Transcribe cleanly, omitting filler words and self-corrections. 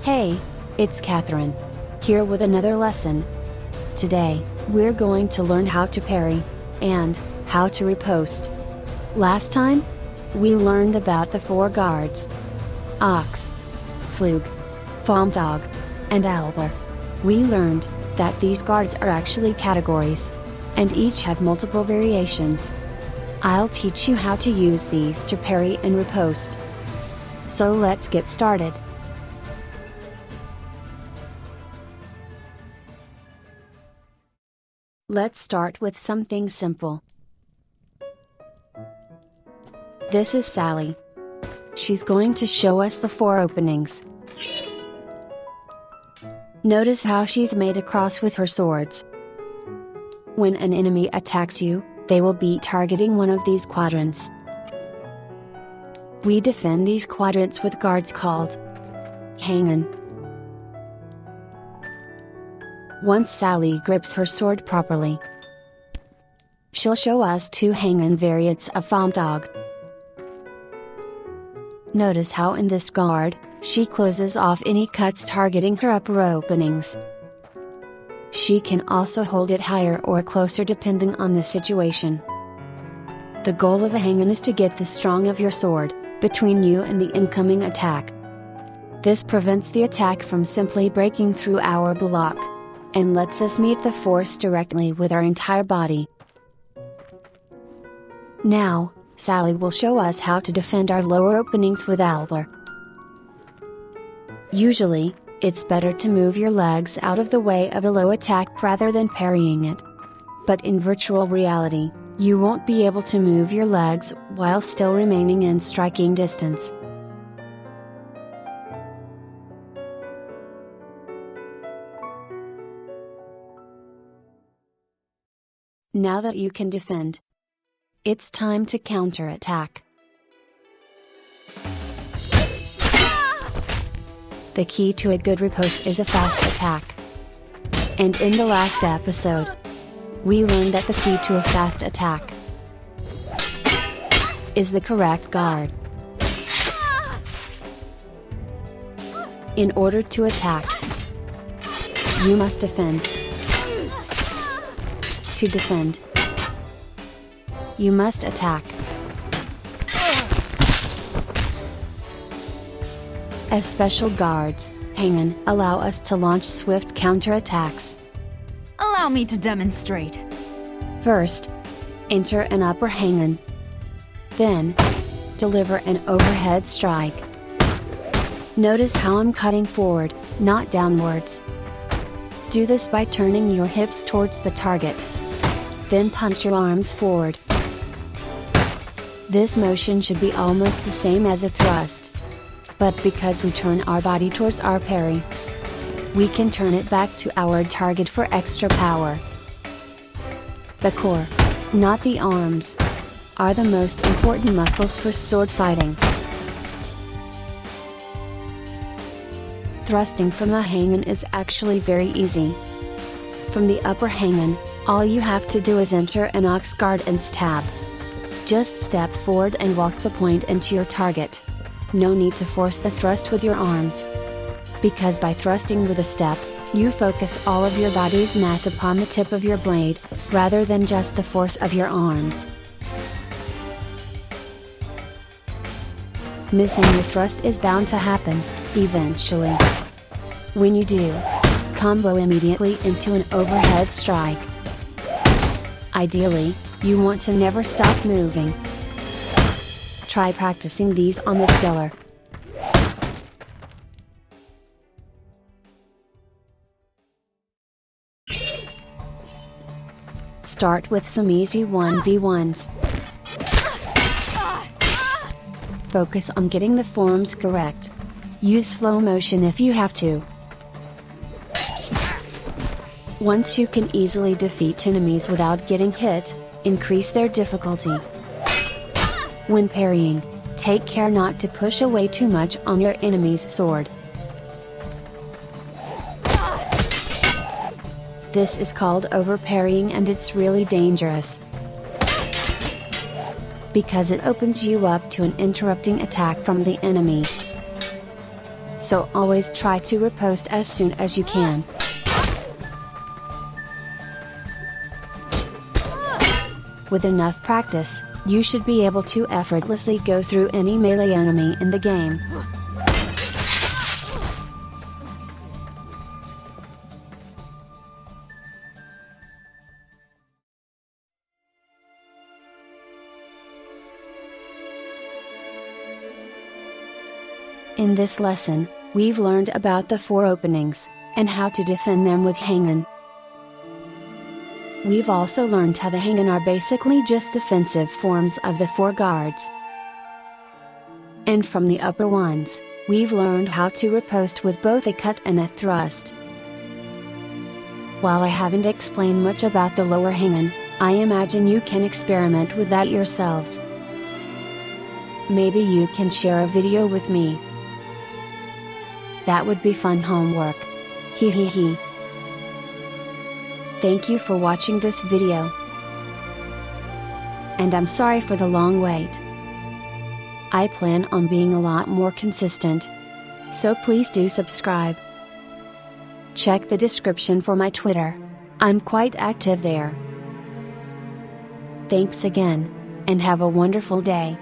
Hey, it's Catherine. Here with another lesson. Today, we're going to learn how to parry, and how to riposte. Last time, we learned about the 4 guards. Ox, Flug, Faumtag, and Albler. We learned that these guards are actually categories, and each have multiple variations. I'll teach you how to use these to parry and riposte. So let's get started. Let's start with something simple. This is Sally. She's going to show us the 4 openings. Notice how she's made a cross with her swords. When an enemy attacks you, they will be targeting one of these quadrants. We defend these quadrants with guards called Hangen. Once Sally grips her sword properly, she'll show us 2 Hangen variants of Faumtag. Notice how in this guard, she closes off any cuts targeting her upper openings. She can also hold it higher or closer depending on the situation. The goal of a Hangen is to get the strong of your sword between you and the incoming attack. This prevents the attack from simply breaking through our block, and lets us meet the force directly with our entire body. Now, Sally will show us how to defend our lower openings with Albler. Usually, it's better to move your legs out of the way of a low attack rather than parrying it. But in virtual reality, you won't be able to move your legs while still remaining in striking distance. Now that you can defend, it's time to counterattack. The key to a good riposte is a fast attack. And in the last episode, we learned that the key to a fast attack is the correct guard. In order to attack, you must defend. To defend, you must attack. As special guards, Hangen allow us to launch swift counterattacks. Allow me to demonstrate. First, enter an upper Hangen. Then, deliver an overhead strike. Notice how I'm cutting forward, not downwards. Do this by turning your hips towards the target. Then punch your arms forward. This motion should be almost the same as a thrust. But because we turn our body towards our parry, we can turn it back to our target for extra power. The core, not the arms, are the most important muscles for sword fighting. Thrusting from a Hangen is actually very easy. From the upper Hangen, all you have to do is enter an ox guard and stab. Just step forward and walk the point into your target. No need to force the thrust with your arms. Because by thrusting with a step, you focus all of your body's mass upon the tip of your blade, rather than just the force of your arms. Missing the thrust is bound to happen, eventually. When you do, combo immediately into an overhead strike. Ideally, you want to never stop moving. Try practicing these on the skiller. Start with some easy 1v1s. Focus on getting the forms correct. Use slow motion if you have to. Once you can easily defeat enemies without getting hit, increase their difficulty. When parrying, take care not to push away too much on your enemy's sword. This is called over-parrying and it's really dangerous. Because it opens you up to an interrupting attack from the enemy. so always try to riposte as soon as you can. With enough practice, you should be able to effortlessly go through any melee enemy in the game. In this lesson, we've learned about the 4 openings, and how to defend them with Hangen. We've also learned how the Hangen are basically just defensive forms of the 4 guards. And from the upper ones, we've learned how to riposte with both a cut and a thrust. While I haven't explained much about the lower Hangen, I imagine you can experiment with that yourselves. Maybe you can share a video with me. That would be fun homework. Hee hee hee. Thank you for watching this video. And I'm sorry for the long wait. I plan on being a lot more consistent. So please do subscribe. Check the description for my Twitter. I'm quite active there. Thanks again, and have a wonderful day.